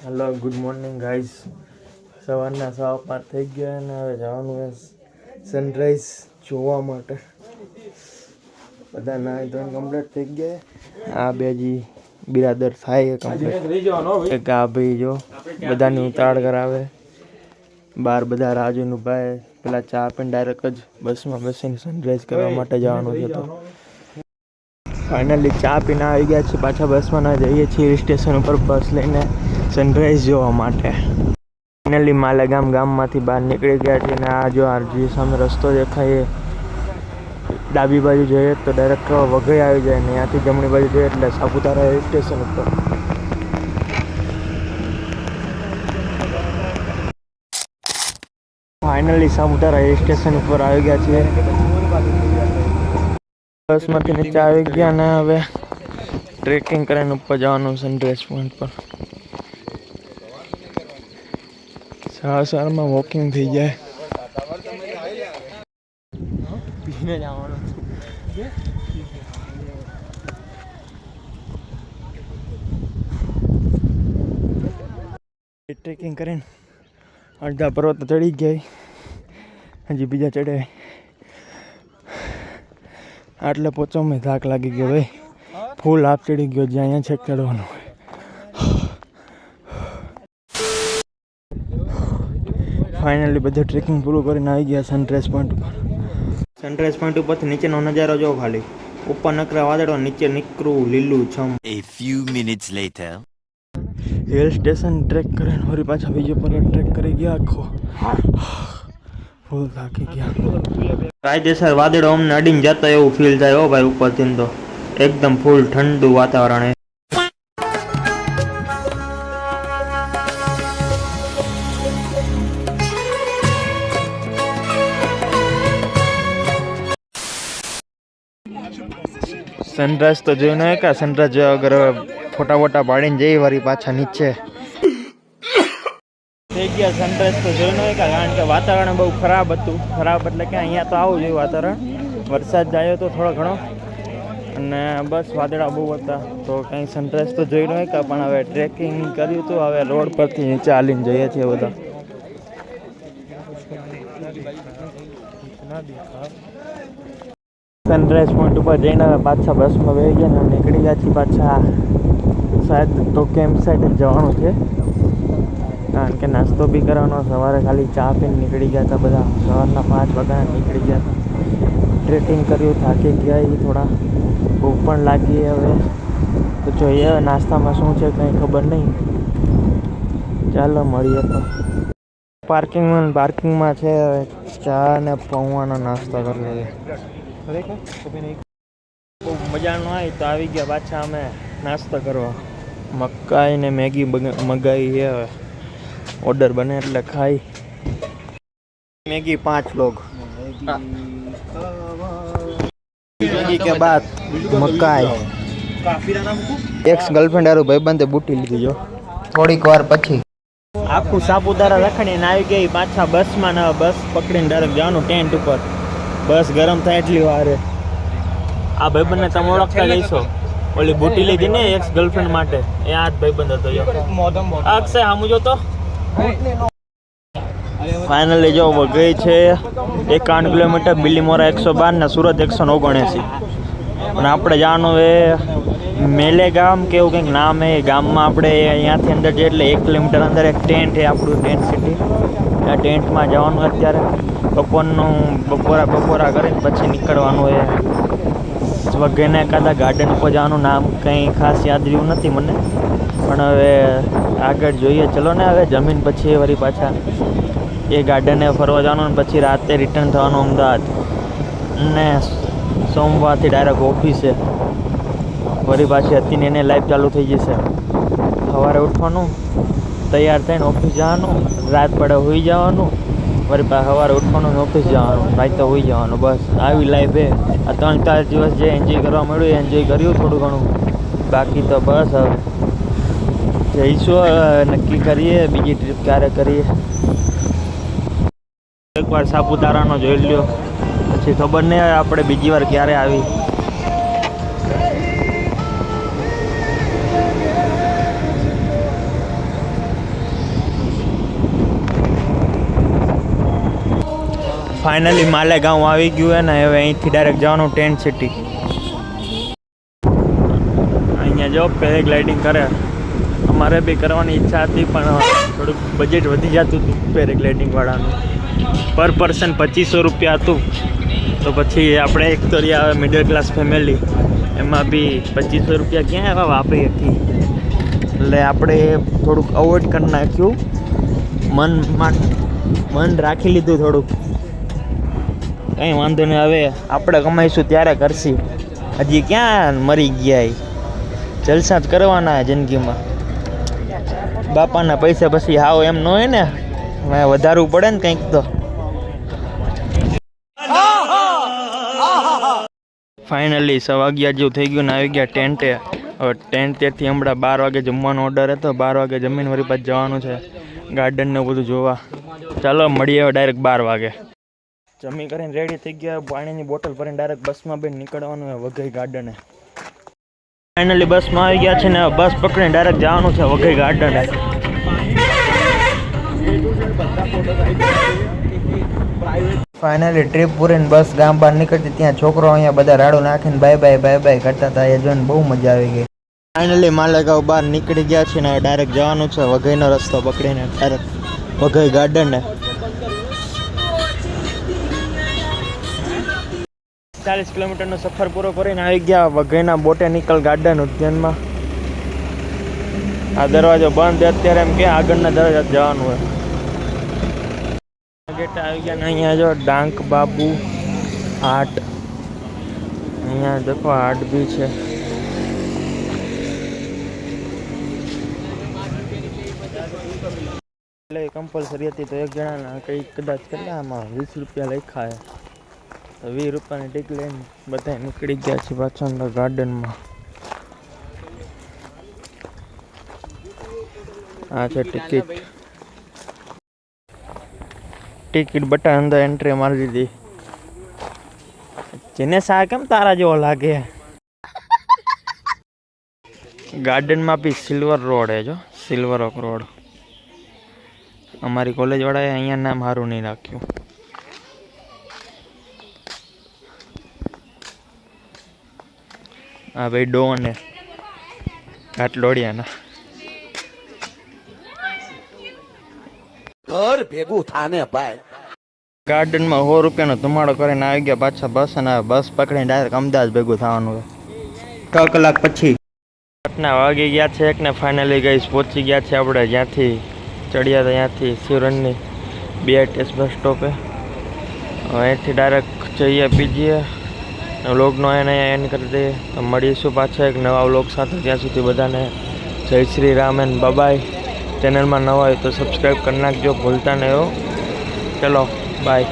Hello good morning guys. સવારના 5:15 થઈ ગયા અને હવે જવાનું છે સનરાઈઝ જોવા માટે. બધા નાહી ધોઈને કમ્પ્લીટ થઈ ગયા. આ બેજી બિરાદર થાય કમ્પ્લીટ. એક આ ભાઈ જો બધાની ઉતાળ કરાવે. બહાર બધા રાજુનું ભાઈ પેલા ચા પીને ડાયરેક્ટ જ બસમાં બેસીને સનરાઈઝ કરવા માટે જવાનું છે. તો ફાઇનલી ચા પીને આવી ગયા છે. પાછા બસમાં ના જઈએ છીએ હિલ સ્ટેશન ઉપર બસ લઈને સનરાઈઝ જોવા માટે. ફાઇનલી માલેગામ ગામમાંથી બહાર નીકળી ગયા છે અને આ જો જે સામે રસ્તો દેખાય ડાબી બાજુ જોઈએ તો ડાયરેક્ટ વઘઈ આવી જાય ને ત્યાંથી જમણી બાજુ જોઈએ એટલે સાપુતારા હિલ સ્ટેશન ઉપર. ફાઇનલી સાપુતારા હિલ સ્ટેશન ઉપર આવી ગયા છીએ. બસમાંથી નીચે આવી ગયા ને હવે ટ્રેકિંગ કરીને ઉપર જવાનું સનરાઈઝ પોઈન્ટ પર. સવારમાં વોકિંગ થઈ જાય. પીને જવાનું ટ્રેકિંગ કરીને અડધા પર્વત ચડી ગયા. હજી બીજા ચડે આટલે પહોંચવામાં થાક લાગી ગયો ભાઈ. ફૂલ હાફ ચડી ગયો જ્યાં અહીંયા છેક ચડવાનું. ફાઇનલી બધું ટ્રેકિંગ પૂરું કરીને આવી ગયા સનરાઈઝ પોઈન્ટ ઉપર. સનરાઈઝ પોઈન્ટ ઉપરથી નીચેનો નજારો જો ખાલી. ઉપર નકરા વાદળો, નીચે નીકળું લીલું છમ. A few minutes later. Hill station track કરીને ફરી પાછા બીજો પર ટ્રેક કરી ગયા. આખો ફૂલ થાકી ગયા. કાયદેસર વાદળો અમને અડીને જતા એવું ફીલ થાય હો ભાઈ ઉપરથી. તો એકદમ ફૂલ ઠંડુ વાતાવરણ. સનરાઈઝ તો જોયું નહીં કે સનરાઈઝ જોયા વગર ફોટા વોટા પાડીને જઈ વળી પાછા નીચે થઈ ગયા. સનરાઈઝ તો જોયું નહીં કે કારણ કે વાતાવરણ બહુ ખરાબ હતું. ખરાબ એટલે કે અહીંયા તો આવું જોઈએ વાતાવરણ. વરસાદ આવ્યો તો થોડો ઘણો અને બસ વાદળા બહુ હતા તો કંઈ સનરાઈઝ તો જોઈ નહીં કે પણ હવે ટ્રેકિંગ કર્યું હતું. હવે રોડ પરથી નીચે હાલીને જઈએ છીએ બધા. સનરાઈઝ પોઈન્ટ ઉપર જઈને હવે પાછા બસમાં બેસી ગયા ને નીકળી ગયા છીએ પાછા. શાયદ તો કેમ્પ સાઇડ જવાનું છે કારણ કે નાસ્તો બી કરવાનો. સવારે ખાલી ચા પીને નીકળી ગયા હતા બધા. સવારના 5 વાગ્યા નીકળી ગયા હતા. ટ્રેકિંગ કર્યું, થાકી ગયા એ થોડા. ભૂખ પણ લાગી. હવે તો જોઈએ હવે નાસ્તામાં શું છે કંઈ ખબર નહીં. ચાલો મળીએ. તો પાર્કિંગમાં છે ચા ને પૌવાનો નાસ્તો કરી લઈએ. બહુ મજા ન આવી તો આવી ગયા પાછા અમે નાસ્તો કરવા. મકાઈ ને મેગી મગાવી છે. હવે ઓર્ડર બને એટલે ખાઈ. મેગી 5 લોગ મેગી કે બાદ મકાઈ. એક્સ ગર્લફ્રેન્ડ હારું ભાઈબંધે બુટી લીધી જો થોડીક વાર પછી. આખું સાપુતારા રખડીને આવી ગઈ પાછા બસમાં ને બસ પકડીને ડાયરેક્ટ જવાનું ટેન્ટ ઉપર. બસ ગરમ થાય એટલી વારે. આ ભાઈબંધને તમે ઓળખતા જઈશો. ઓલી બુટી લીધી ને એક્સ ગર્લફ્રેન્ડ માટે એ આ જ ભાઈબંધ હતો. અક્ષય સામું જોતો. ફાઇનલી જો ગઈ છે 51 કિલોમીટર. બિલીમોરા 112 ને સુરત 179. અને આપણે જવાનું એ મેલે ગામ કે એવું કંઈક નામ એ ગામમાં. આપણે અહીંયાથી અંદર જઈએ એટલે 1 કિલોમીટર અંદર એક ટેન્ટ છે આપણું ટેન્ટ સિટી. આ ટેન્ટમાં જવાનું અત્યારે બપોરા કરીને પછી નીકળવાનું એ વગેરે એકાદા ગાર્ડન ઉપર જવાનું. નામ કંઈ ખાસ યાદ રહ્યું નથી મને પણ હવે આગળ જોઈએ. ચલો ને હવે જમીન પછી વળી પાછા એ ગાર્ડને ફરવા જવાનું ને પછી રાતે રિટર્ન થવાનું અમદાવાદ. ને સોમવારથી ડાયરેક્ટ ઓફિસે વળી પાછી હતી ને એને લાઈફ ચાલુ થઈ જશે. સવારે ઉઠવાનું, તૈયાર થઈને ઓફિસ જવાનું, રાત પડે હોઈ જવાનું, વળી પાછું સવારે ઉઠવાનું ઓફિસ જવાનું, રાતે હોઈ જવાનું. બસ આવી લાઈફ છે. આ 3-4 દિવસ જે એન્જોય કરવા મળ્યું એન્જોય કર્યું થોડું ઘણું. બાકી તો બસ હવે જઈશું. નક્કી કરીએ બીજી ટ્રીપ ક્યારે કરીએ. એકવાર સાપુતારાનો જોઈ લ્યો પછી ખબર નહીં આપણે બીજી વાર ક્યારે આવી. ફાઇનલી માલેગાંવ આવી ગયું હે ને હવે અહીંથી ડાયરેક્ટ જવાનું ટેન્ટ સિટી. અહીંયા જો પેરેગ્લાઇડિંગ કરે, અમારે બી કરવાની ઈચ્છા હતી પણ થોડુંક બજેટ વધી જતું હતું પેરેગ્લાઇડિંગ વાળાનું. પર પર્સન 2500 રૂપિયા હતું. તો પછી આપણે એક તો રહ્યા મિડલ ક્લાસ ફેમિલી, એમાં બી 2500 રૂપિયા ક્યાં એવા વાપરી હતી. એટલે આપણે થોડુંક અવોઇડ કરી નાખ્યું, મન રાખી લીધું થોડુંક. કંઈ વાંધો નહીં, હવે આપણે કમાઈશું ત્યારે કરશી. હજી ક્યાં મરી ગયા, જલસા જ કરવાના જિંદગીમાં. બાપાના પૈસા પછી હાવ એમ ન હોય ને, વધારવું પડે ને કંઈક તો. ફાઇનલી 11:15 જેવું થઈ ગયું ને આવી ગયા ટેન્ટે. હવે ટેન્ટેથી હમણાં 12 વાગે જમવાનો ઓર્ડર હતો, 12 વાગે જમીન વળી પાછું જવાનું છે ગાર્ડન ને બધું જોવા. ચાલો મળીએ હવે ડાયરેક્ટ 12 વાગે. જમી કરીને રેડી થઈ ગયા, પાણીની બોટલ ભરીને ડાયરેક્ટ બસમાં બેન નીકળવાનું છે વઘઈ ગાર્ડને. ફાઇનલી બસમાં આવી ગયા છે ને બસ પકડીને ડાયરેક્ટ જવાનું છે વઘઈ ગાર્ડને. ફાઇનલી ટ્રીપ પૂરીને બસ ગામ બહાર નીકળતી ત્યાં છોકરો અહીંયા બધા રાડું નાખીને બાય બાય કરતા હતા. એ જોઈને બહુ મજા આવી ગઈ. ફાઇનલી માલેગાંવ બહાર નીકળી ગયા છે ને ડાયરેક્ટ જવાનું છે વઘઈનો રસ્તો પકડીને ડાયરેક્ટ વઘઈ ગાર્ડનને. 40 કિલોમીટરનો સફર પૂરો કરીને આવી ગયા વઘઈના બોટેનિકલ ગાર્ડન ઉદ્યાનમાં. આ દરવાજો બંધ અત્યારે, એમ કે આગળના દરવાજા જવાનું હોય. ગેટ આવી ગયા ને અહીંયા જો ડાંક બાબુ હાટ, અહીંયા દેખો હાટ બી છે. એટલે કમ્પલસરી હતી તો એક જણાના કંઈક કદાચ કેટલા આમાં 20 રૂપિયા લખ્યા છે. તો 20 રૂપિયાની ટિકિટ લઈને બધા નીકળી ગયા છે પાછળ ગાર્ડનમાં. આ છે ટિકિટ બટા અંદર એન્ટ્રી મારી દીધી. જેને સા કેમ તારા જેવો લાગે. ગાર્ડનમાં બી સિલ્વર રોડ હે, જો સિલ્વર ઓક રોડ. અમારી કોલેજ વાળાએ અહીંયા નામ સારું નહીં રાખ્યું. હા ભાઈ ડોન હે ઘાટલોડિયાના. ઘર ભેગું થાને ભાઈ. ગાર્ડનમાં 100 રૂપિયાનો ધુમાડો કરીને આવી ગયા પાછા બસ, અને બસ પકડીને ડાયરેક્ટ અમદાવાદ ભેગું થવાનું હોય 6 કલાક પછી. 8 વાગી ગયા છે એકને ફાઇનલી ગઈ પહોંચી ગયા છે આપણે જ્યાંથી ચડ્યા હતા ત્યાંથી શિવરણની BRTS બસ સ્ટોપે. અહીંથી ડાયરેક્ટ જઈએ પીજીએ. વ્લોગનો એને એન્ડ કરી દઈએ. તો મળીશું પાછા એક નવા વ્લોગ સાથે. ત્યાં સુધી બધાને જય શ્રી રામ એન્ડ બાય. ચેનલમાં નવા હોય તો સબસ્ક્રાઈબ કરી નાખજો, ભૂલતા નહીં હો. ચલો બાય.